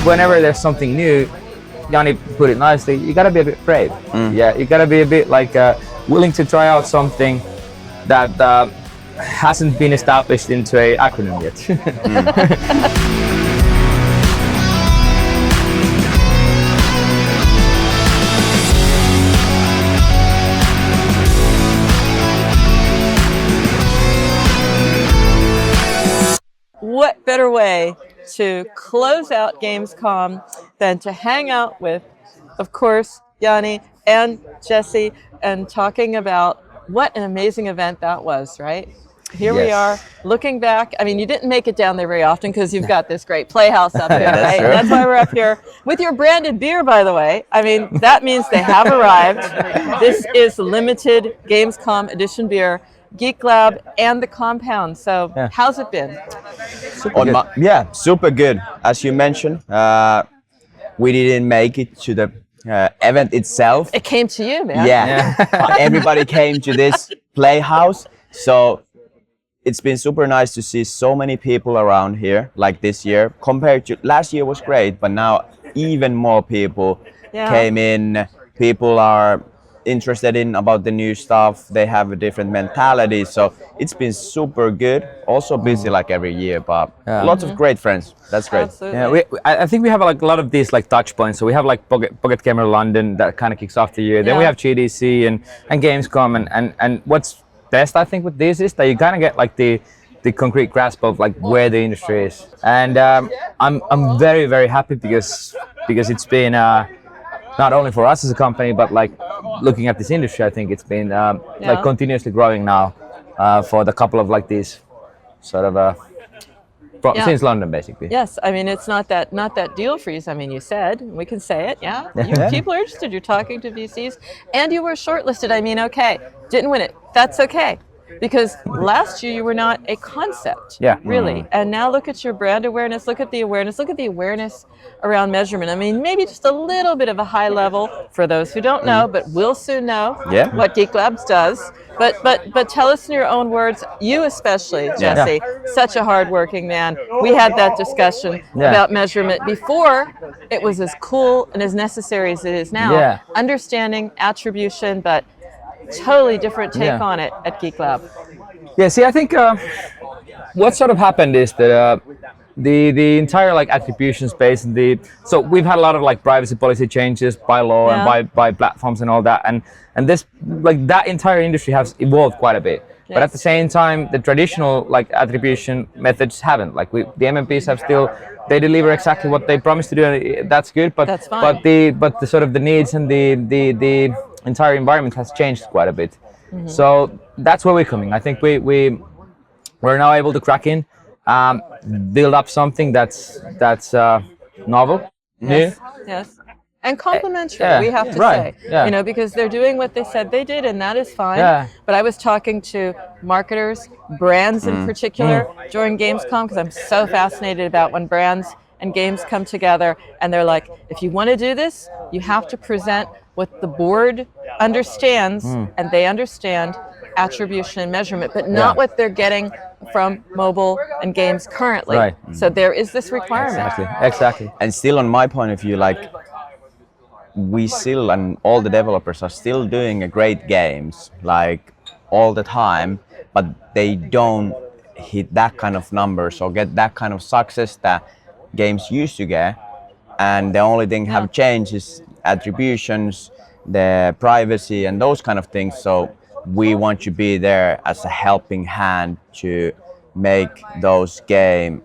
whenever there's something new, Jani put it nicely, you gotta be a bit brave. Yeah, you gotta be a bit like willing to try out something that hasn't been established into a acronym yet. What better way to close out Gamescom than to hang out with, of course, Jani and Jesse, and talking about what an amazing event that was, right? Here we are, looking back. I mean, you didn't make it down there very often because you've got this great playhouse up here, right? True. That's why we're up here with your branded beer, by the way. I mean, that means they have arrived. This is limited Gamescom edition beer. Geeklab and the compound. So how's it been? Super good. As you mentioned, we didn't make it to the event itself. It came to you, man. Everybody came to this playhouse. So it's been super nice to see so many people around here like this year. Compared to last year was great, but now even more people came in. People are interested in about the new stuff. They have a different mentality, so it's been super good. Also busy like every year, but lots of great friends. That's great. Absolutely. I think we have like a lot of these like touch points. So we have like Pocket Gamer London that kind of kicks off the year. Then we have GDC and Gamescom, and what's best I think with this is that you kind of get like the concrete grasp of like where the industry is. And I'm very, very happy because it's been not only for us as a company, but like looking at this industry, I think it's been like continuously growing now for the couple of like these sort of since London basically. Yes, I mean it's not that deal freeze. I mean you said we can say it. People are interested. You're talking to VCs, and you were shortlisted. I mean, okay, didn't win it. That's okay. Because last year you were not a concept, really. And now look at your brand awareness, look at the awareness around measurement. I mean, maybe just a little bit of a high level for those who don't know, but will soon know what Geeklab does. But tell us in your own words, you especially, Jesse, such a hardworking man. We had that discussion about measurement before it was as cool and as necessary as it is now. Understanding attribution, but totally different take on it at Geeklab. Yeah, see, I think what sort of happened is that the entire like attribution space and so we've had a lot of like privacy policy changes by law and by platforms and all that, and this like that entire industry has evolved quite a bit. But at the same time, the traditional like attribution methods haven't. Like the MMPs have still, they deliver exactly what they promised to do, and that's good. But that's fine. but the sort of the needs and the entire environment has changed quite a bit. So that's where we're coming. I think we're now able to crack in, build up something that's novel, new. Yes. And complimentary, we have to say, you know, because they're doing what they said they did, and that is fine. But I was talking to marketers, brands in particular, during Gamescom, because I'm so fascinated about when brands and games come together, and they're like, if you want to do this, you have to present what the board understands, and they understand attribution and measurement, but not what they're getting from mobile and games currently. So there is this requirement. Exactly. And still, on my point of view, like, we still, and all the developers are still doing great games like all the time, but they don't hit that kind of numbers or get that kind of success that games used to get. And the only thing have changed is attributions, the privacy and those kind of things. So we want to be there as a helping hand to make those games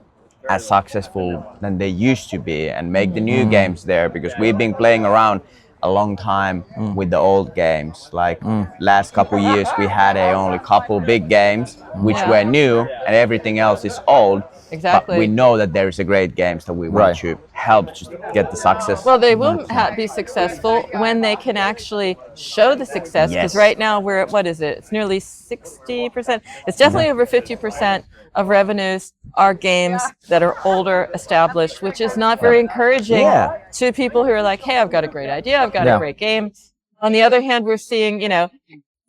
as successful than they used to be and make the new games there, because we've been playing around a long time with the old games. Like last couple years we had only couple big games which were new, and everything else is old. Exactly. But we know that there is a great games that we want to help just get the success. Well, they will be successful when they can actually show the success, because right now we're at, what is it? It's nearly 60%. It's definitely over 50% of revenues are games that are older, established, which is not very encouraging to people who are like, hey, I've got a great idea, I've got a great game. On the other hand, we're seeing, you know,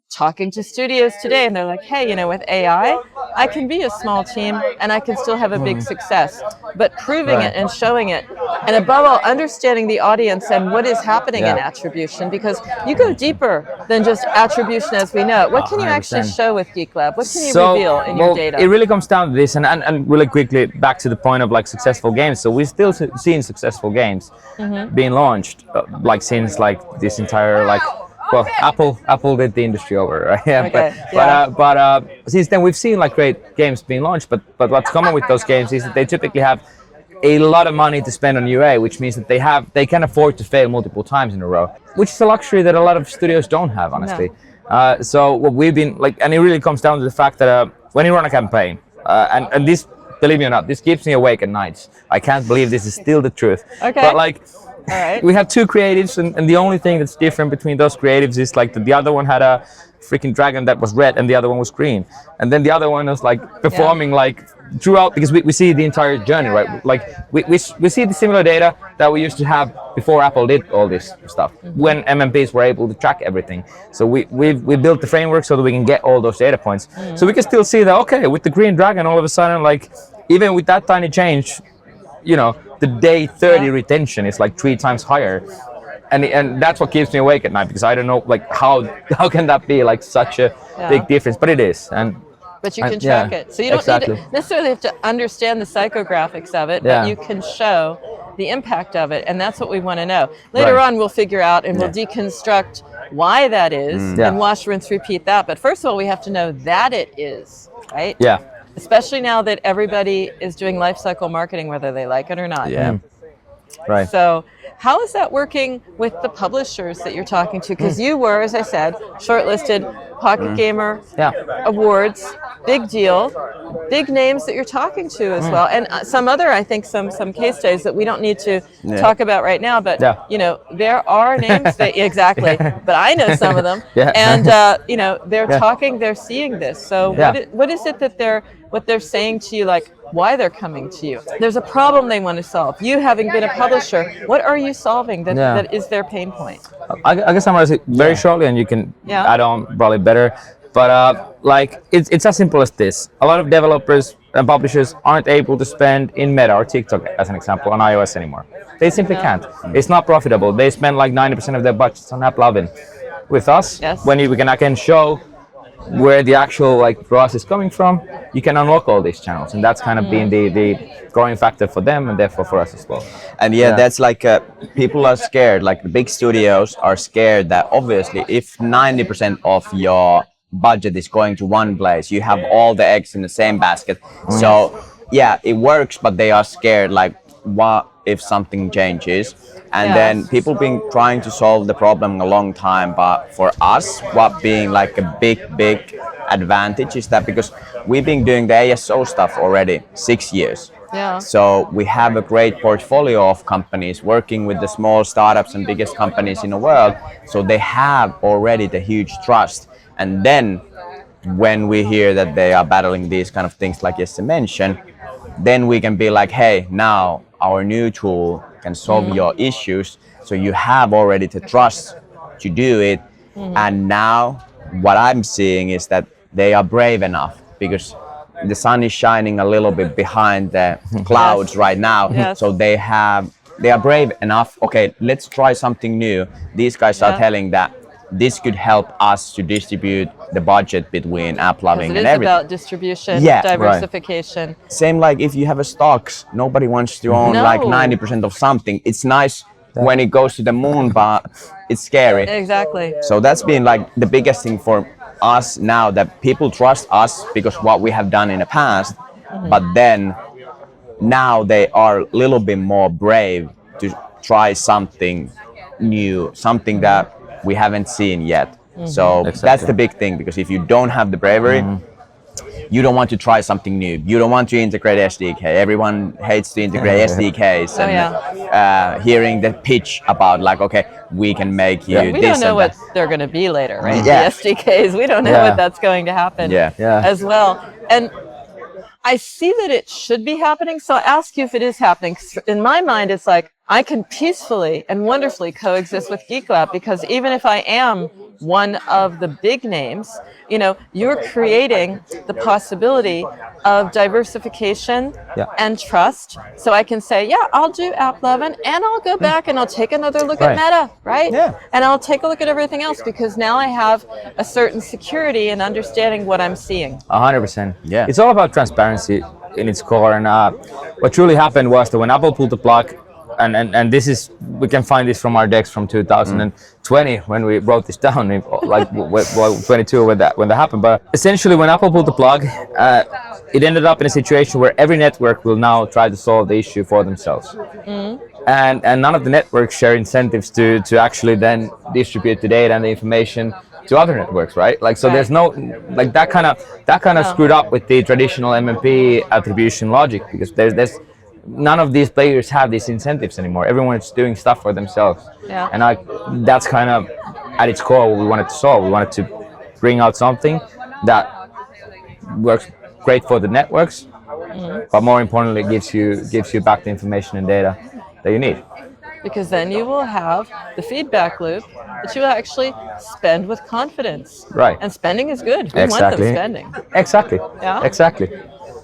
talking to studios today, and they're like, hey, with AI, I can be a small team and I can still have a big success. But proving it and showing it, and above all, understanding the audience and what is happening in attribution, because you go deeper than just attribution as we know it. What can you actually show with Geeklab? What can you reveal in your data? It really comes down to this, and really quickly back to the point of like successful games. So we're still seeing successful games being launched, like since like this entire like. Well, Apple did the industry over, right? Yeah, but since then we've seen like great games being launched. But what's common with those games is that they typically have a lot of money to spend on UA, which means that they can afford to fail multiple times in a row, which is a luxury that a lot of studios don't have, honestly. No. So what we've been like, and it really comes down to the fact that when you run a campaign, and this, believe me or not, this keeps me awake at nights. I can't believe this is still the truth. Okay. But like. All right. We have two creatives, and the only thing that's different between those creatives is like the other one had a freaking dragon that was red and the other one was green, and then the other one was like performing like throughout, because we see the entire journey, right? Like we see the similar data that we used to have before Apple did all this stuff, when MMPs were able to track everything. So we built the framework so that we can get all those data points. So we can still see that, okay, with the green dragon, all of a sudden, like even with that tiny change, the day 30 retention is like 3 times higher, and that's what keeps me awake at night, because I don't know like how can that be like such a big difference, but it is. But you can track it, so you don't need to necessarily have to understand the psychographics of it, but you can show the impact of it, and that's what we want to know. Later on we'll figure out and we'll deconstruct why that is, and wash, rinse, repeat that. But first of all, we have to know that it is, right? Yeah. Especially now that everybody is doing life cycle marketing, whether they like it or not. Yeah. Right. So how is that working with the publishers that you're talking to? Because you were, as I said, shortlisted Pocket Gamer Awards, big deal, big names that you're talking to as well. And some other, I think, some case studies that we don't need to talk about right now, but there are names that, exactly, but I know some of them. And, they're talking, they're seeing this. So what is it that what they're saying to you, like why they're coming to you? There's a problem they want to solve. You having been a publisher, what are you solving that is their pain point? I can summarize it very shortly, and you can add on probably better. But like it's as simple as this. A lot of developers and publishers aren't able to spend in Meta or TikTok, as an example, on iOS anymore. They simply can't. It's not profitable. They spend like 90% of their budgets on AppLovin. With us, when we can show where the actual like ROAS is coming from, you can unlock all these channels, and that's kind of been the growing factor for them, and therefore for us as well. And that's like people are scared, like the big studios are scared that obviously if 90% of your budget is going to one place, you have all the eggs in the same basket. So it works, but they are scared, like what if something changes? And then people been trying to solve the problem a long time, but for us, what being like a big advantage is that because we've been doing the ASO stuff already 6 years. So we have a great portfolio of companies working with the small startups and biggest companies in the world. So they have already the huge trust. And then when we hear that they are battling these kind of things like Jesse mentioned, then we can be like, hey, now our new tool can solve your issues. So you have already the trust to do it. And now what I'm seeing is that they are brave enough, because the sun is shining a little bit behind the clouds right now. So they are brave enough. Okay, let's try something new. These guys are telling that this could help us to distribute the budget between AppLovin and everything. It is about distribution, diversification. Same like if you have a stocks, nobody wants to own like 90% of something. It's nice when it goes to the moon, but it's scary. Exactly. So that's been like the biggest thing for us now, that people trust us because what we have done in the past, but then now they are a little bit more brave to try something new, something that we haven't seen yet. So that's the big thing, because if you don't have the bravery, you don't want to try something new. You don't want to integrate SDK. Everyone hates to integrate SDKs, and hearing the pitch about like, okay, we can make you we this don't know what they're going to be later, right? The SDKs, we don't know what that's going to happen as well. And I see that it should be happening, so I ask you if it is happening. In my mind, it's like, I can peacefully and wonderfully coexist with Geeklab, because even if I am one of the big names, you know, you're creating the possibility of diversification and trust. So I can say, yeah, I'll do AppLovin, and I'll go back and I'll take another look at Meta, right? Yeah. And I'll take a look at everything else, because now I have a certain security in understanding what I'm seeing. 100%. Yeah. It's all about transparency in its core. And what truly happened was that when Apple pulled the plug, and this is, we can find this from our decks from 2020 when we wrote this down, like 22 when that happened. But essentially, when Apple pulled the plug, it ended up in a situation where every network will now try to solve the issue for themselves. And none of the networks share incentives to actually then distribute the data and the information to other networks, right? Like, so there's no, like, that kind of screwed up with the traditional MMP attribution logic, because there's none of these players have these incentives anymore. Everyone is doing stuff for themselves. Yeah. And that's kind of at its core what we wanted to solve. We wanted to bring out something that works great for the networks, but more importantly, gives you back the information and data that you need. Because then you will have the feedback loop that you will actually spend with confidence. Right. And spending is good. We want them spending. Exactly. Yeah. Exactly.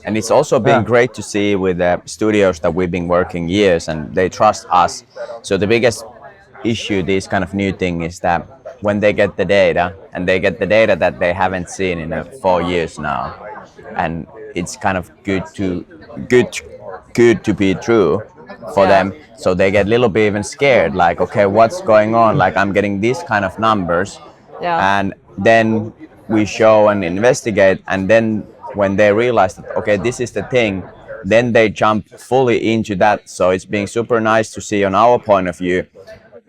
And it's also been great to see with the studios that we've been working years and they trust us. So the biggest issue, this kind of new thing, is that when they get the data, and they get the data that they haven't seen in 4 years now, and it's kind of good to be true for them. So they get a little bit even scared, like, okay, what's going on? Like, I'm getting these kind of numbers, and then we show and investigate, and then when they realize that, okay, this is the thing, then they jump fully into that. So it's been super nice to see on our point of view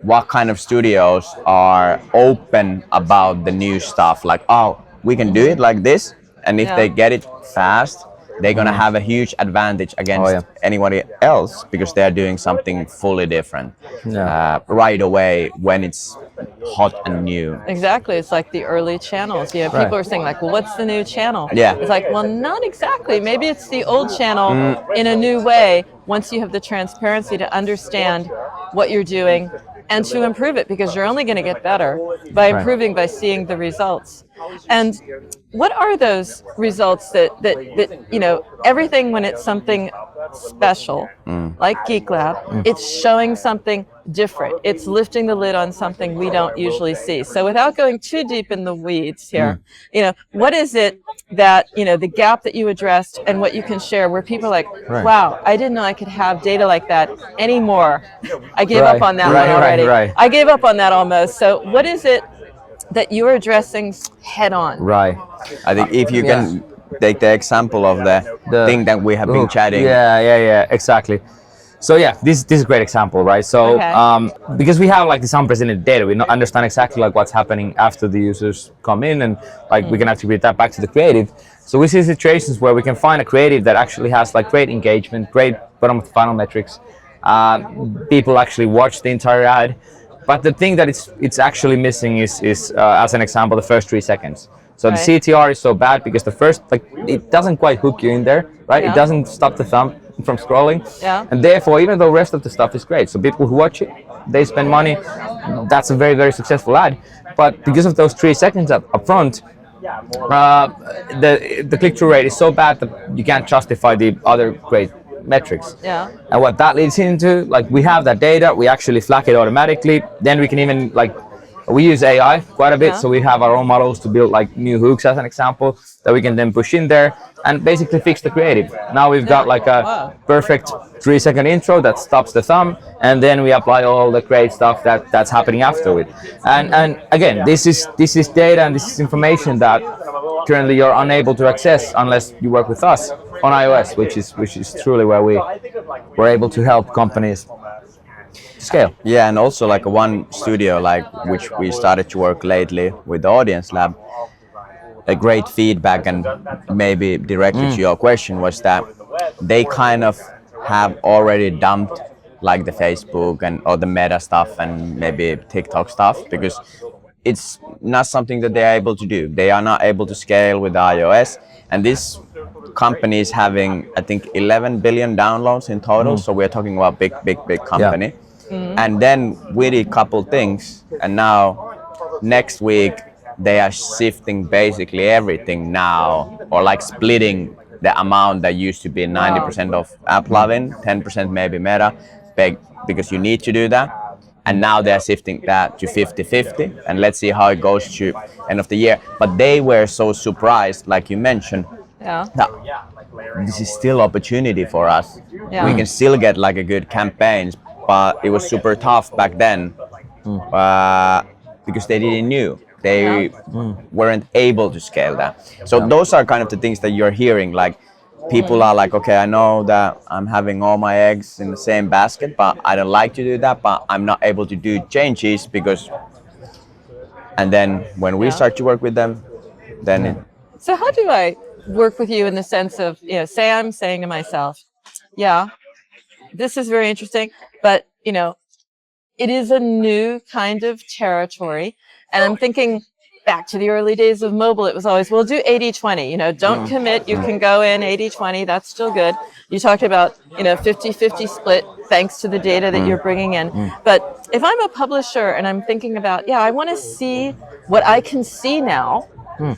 what kind of studios are open about the new stuff, like, oh, we can do it like this, and if they get it fast, they're gonna have a huge advantage against anybody else, because they're doing something fully different right away when it's hot and new. Exactly. It's like the early channels. You know, people are saying, like, well, what's the new channel? Yeah. It's like, well, not exactly. Maybe it's the old channel in a new way, once you have the transparency to understand what you're doing and to improve it, because you're only going to get better by improving, by seeing the results. And what are those results that you know, everything when it's something special, like Geeklab, it's showing something different. It's lifting the lid on something we don't usually see. So without going too deep in the weeds here, you know, what is it that, you know, the gap that you addressed and what you can share where people are like, wow, I didn't know I could have data like that anymore. I gave up on that one already. I gave up on that almost. So what is it that you're addressing head on? Right. I think if you can take the example of the thing that we have been chatting. Yeah, exactly. So yeah, this is a great example, right? So because we have like this unprecedented data, we understand exactly like what's happening after the users come in, and like we can attribute that back to the creative. So we see situations where we can find a creative that actually has like great engagement, great bottom of the funnel metrics. People actually watch the entire ad, but the thing that it's actually missing is as an example, the first 3 seconds. So the CTR is so bad because the first, like, it doesn't quite hook you in there, right? It doesn't stop the thumb from scrolling. And therefore, even though the rest of the stuff is great, so people who watch it, they spend money, that's a very, very successful ad. But because of those 3 seconds up front, the click-through rate is so bad that you can't justify the other great metrics. And what that leads into, like, we have that data, we actually flag it automatically, then we can even, like, we use AI quite a bit, so we have our own models to build like new hooks, as an example, that we can then push in there and basically fix the creative. Now we've got like a perfect 3-second intro that stops the thumb, and then we apply all the great stuff that's happening after it. And again, this is data and this is information that currently you're unable to access unless you work with us on iOS, which is truly where we're able to help companies scale. Yeah, and also like one studio like which we started to work lately with the Audience Lab, a great feedback, and maybe directly to your question, was that they kind of have already dumped like the Facebook and or the Meta stuff and maybe TikTok stuff, because it's not something that they are able to do. They are not able to scale with iOS, and this company is having, I think, 11 billion downloads in total. So we're talking about big company. And then we did a couple things, and now next week they are shifting basically everything now, or like splitting the amount that used to be 90% of AppLovin, 10% maybe Meta, because you need to do that. And now they're shifting that to 50-50, and let's see how it goes to end of the year. But they were so surprised, like you mentioned, that this is still opportunity for us. Yeah. We can still get like a good campaigns, but it was super tough back then because they didn't knew. They weren't able to scale that. So those are kind of the things that you're hearing. Like people are like, okay, I know that I'm having all my eggs in the same basket, but I don't like to do that, but I'm not able to do changes because. And then when we start to work with them, then So how do I work with you in the sense of, say I'm saying to myself, yeah, this is very interesting, but it is a new kind of territory. And I'm thinking back to the early days of mobile, it was always, we'll do 80-20, don't commit, you can go in 80-20, that's still good. You talked about, 50-50 split, thanks to the data that you're bringing in. But if I'm a publisher and I'm thinking about, I want to see what I can see now,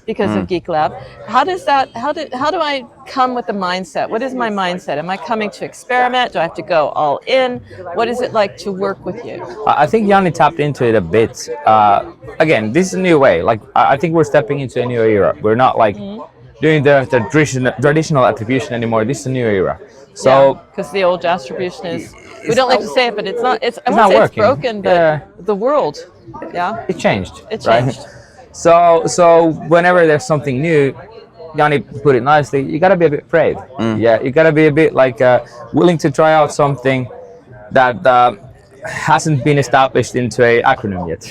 because of Geeklab. How do I come with the mindset? What is my mindset? Am I coming to experiment? Do I have to go all in? What is it like to work with you? I think Jani tapped into it a bit. Again, this is a new way. Like I think we're stepping into a new era. We're not like doing the traditional attribution anymore. This is a new era. So because the old attribution is, we don't like to say it, but it's not. I won't not say working. It's broken, but the world, it changed. It changed. Right? So whenever there's something new, Jani put it nicely, you gotta be a bit brave. Yeah, you gotta be a bit like willing to try out something that hasn't been established into a acronym yet.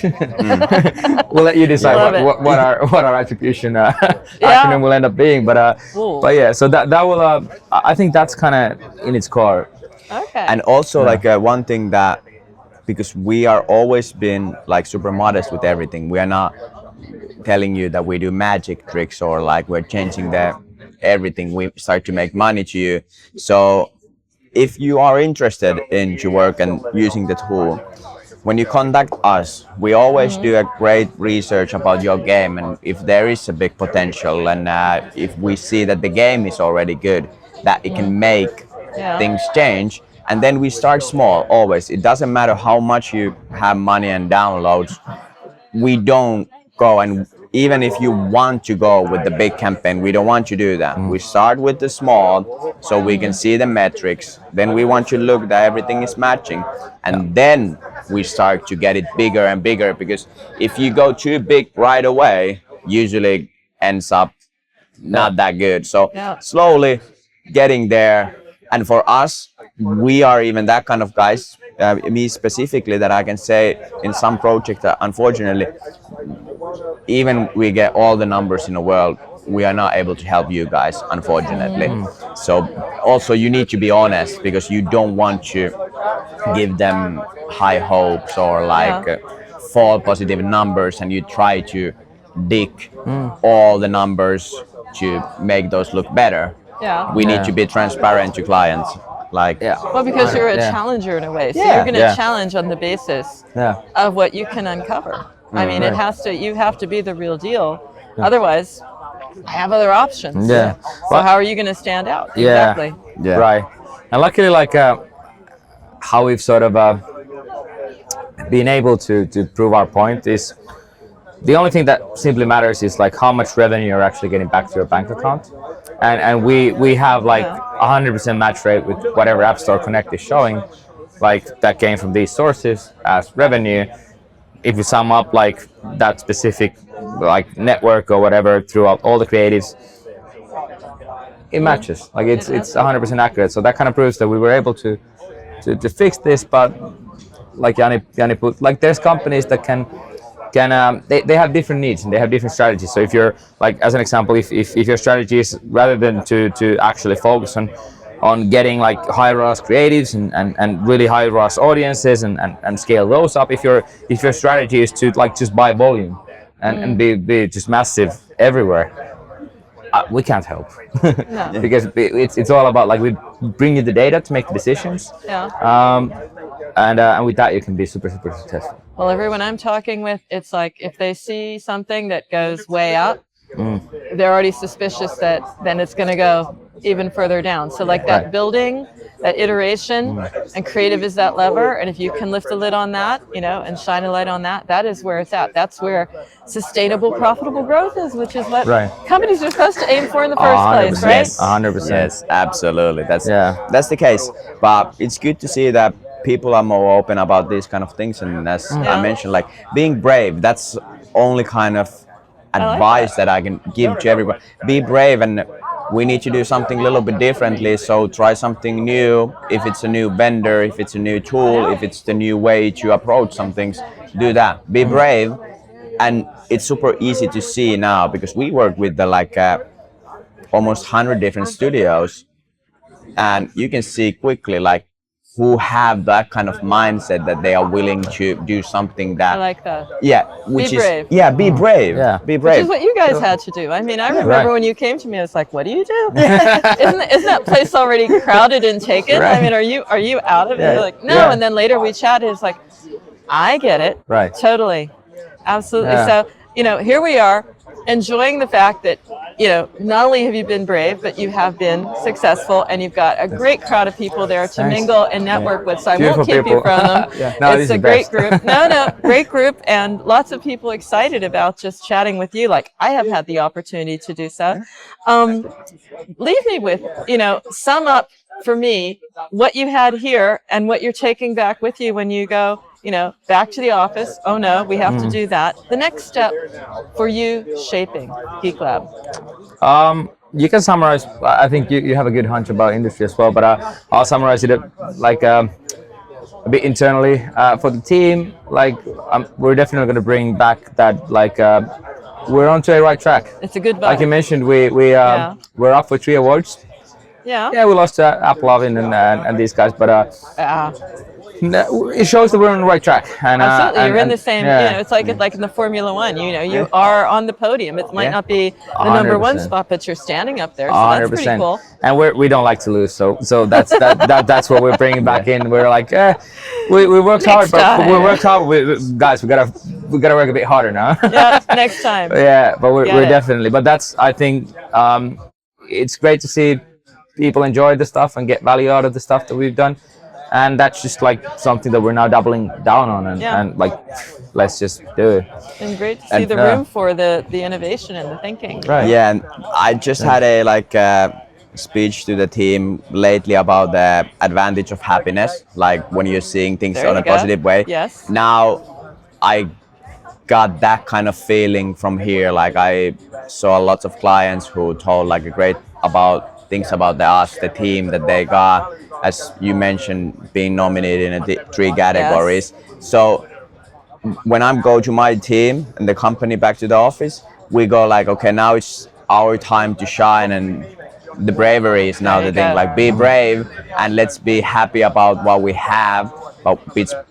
We'll let you decide what our attribution acronym will end up being. But yeah, so that will I think that's kind of in its core. Okay. And also like one thing that, because we are always been like super modest with everything, we are not telling you that we do magic tricks or like we're changing everything. We start to make money to you. So if you are interested in your work and using the tool, when you contact us, we always do a great research about your game, and if there is a big potential, and if we see that the game is already good, that it can make things change, and then we start small always. It doesn't matter how much you have money and downloads. We don't go, and even if you want to go with the big campaign, we don't want to do that. We start with the small so we can see the metrics. Then we want to look that everything is matching, and then we start to get it bigger and bigger, because if you go too big right away, usually ends up not that good. So slowly getting there. And for us, we are even that kind of guys, me specifically, that I can say in some projects that unfortunately, even we get all the numbers in the world, we are not able to help you guys, unfortunately. So also you need to be honest, because you don't want to give them high hopes or like false positive numbers, and you try to dig all the numbers to make those look better. We need to be transparent to clients. Well, because you're a challenger in a way, so you're going to challenge on the basis of what you can uncover. I mean, you have to be the real deal. Otherwise, I have other options. So how are you going to stand out? Exactly. Right. And luckily, like how we've sort of been able to prove our point is, the only thing that simply matters is like how much revenue you're actually getting back to your bank account. And we have like 100% match rate with whatever App Store Connect is showing, like that came from these sources as revenue. If you sum up like that specific like network or whatever throughout all the creatives, it matches. Like it's 100% accurate. So that kind of proves that we were able to fix this. But like Jani put, like there's companies that they have different needs and they have different strategies. So if you're like, as an example, if your strategy is rather than to actually focus on getting like high ROAS creatives and really high ROAS audiences and scale those up, if your strategy is to like just buy volume and be just massive everywhere, we can't help. Because it's all about like we bring you the data to make the decisions. and with that you can be super successful. Well, everyone I'm talking with, it's like if they see something that goes way up, they're already suspicious that then it's going to go even further down. So like that building, that iteration, and creative is that lever. And if you can lift the lid on that, you know, and shine a light on that, that is where it's at. That's where sustainable, profitable growth is, which is what companies are supposed to aim for in the first place, right? 100%. Yes, absolutely. That's the case. But it's good to see that people are more open about these kind of things. And as I mentioned, like being brave, that's only kind of advice that I can give to everybody. Be brave, and we need to do something a little bit differently. So try something new. If it's a new vendor, if it's a new tool, if it's the new way to approach some things, do that. Be brave. And it's super easy to see now because we work with the almost 100 different studios, and you can see quickly like who have that kind of mindset that they are willing to do something that I like that. Yeah, which Be is brave. yeah, be brave. Yeah. Be brave. Which is what you guys had to do. I mean, I remember when you came to me, I was like, "What do you do? isn't that place already crowded and taken? I mean, are you out of it?" You're like, "No." And then later we chatted. It's like, I get it. Right. Totally. Absolutely. So, you know, here we are enjoying the fact that, you know, not only have you been brave, but you have been successful, and you've got a great crowd of people there to mingle and network with. So I won't keep you from them. It's a great group. No, great group, and lots of people excited about just chatting with you. Like I have had the opportunity to do so. Leave me with, you know, sum up for me what you had here and what you're taking back with you when you go, you know, back to the office. Oh no, we have to do that. The next step for you shaping Geeklab. You can summarize. I think you have a good hunch about industry as well, but I'll summarize it like a bit internally for the team. Like we're definitely going to bring back that we're onto a right track. It's a good vibe. Like you mentioned, we're up for 3 awards. Yeah, we lost to AppLovin and these guys, but it shows that we're on the right track. And, absolutely, you're in the same. You know, it's like in the Formula One. You know, you are on the podium. It might not be the number 1 spot, but you're standing up there. So that's pretty cool. And we don't like to lose, so that's that's what we're bringing back in. We're like, we worked hard, but we worked hard. Guys, we gotta work a bit harder now. Yeah, next time. But we're definitely. But that's, I think, it's great to see people enjoy the stuff and get value out of the stuff that we've done, and that's just like something that we're now doubling down on, and like let's just do it. And great to see the room for the innovation and the thinking. Right. Yeah, and I just had a speech to the team lately about the advantage of happiness, like when you're seeing things on a positive way. Yes. Now I got that kind of feeling from here. Like I saw lots of clients who told like a great things about the team that they got, as you mentioned, being nominated in 3 categories. So when I go to my team and the company back to the office, we go like, okay, now it's our time to shine, and the bravery is now the thing. Like be brave and let's be happy about what we have, but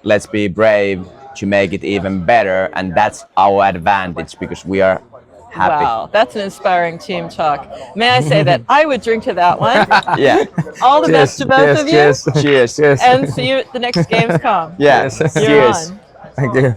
let's be brave to make it even better, and that's our advantage because we are happy. Wow, that's an inspiring team talk. May I say that I would drink to that one. Yeah. All the best to both of you. Cheers. And see you at the next Gamescom. Yeah. You're Cheers. on. Thank you.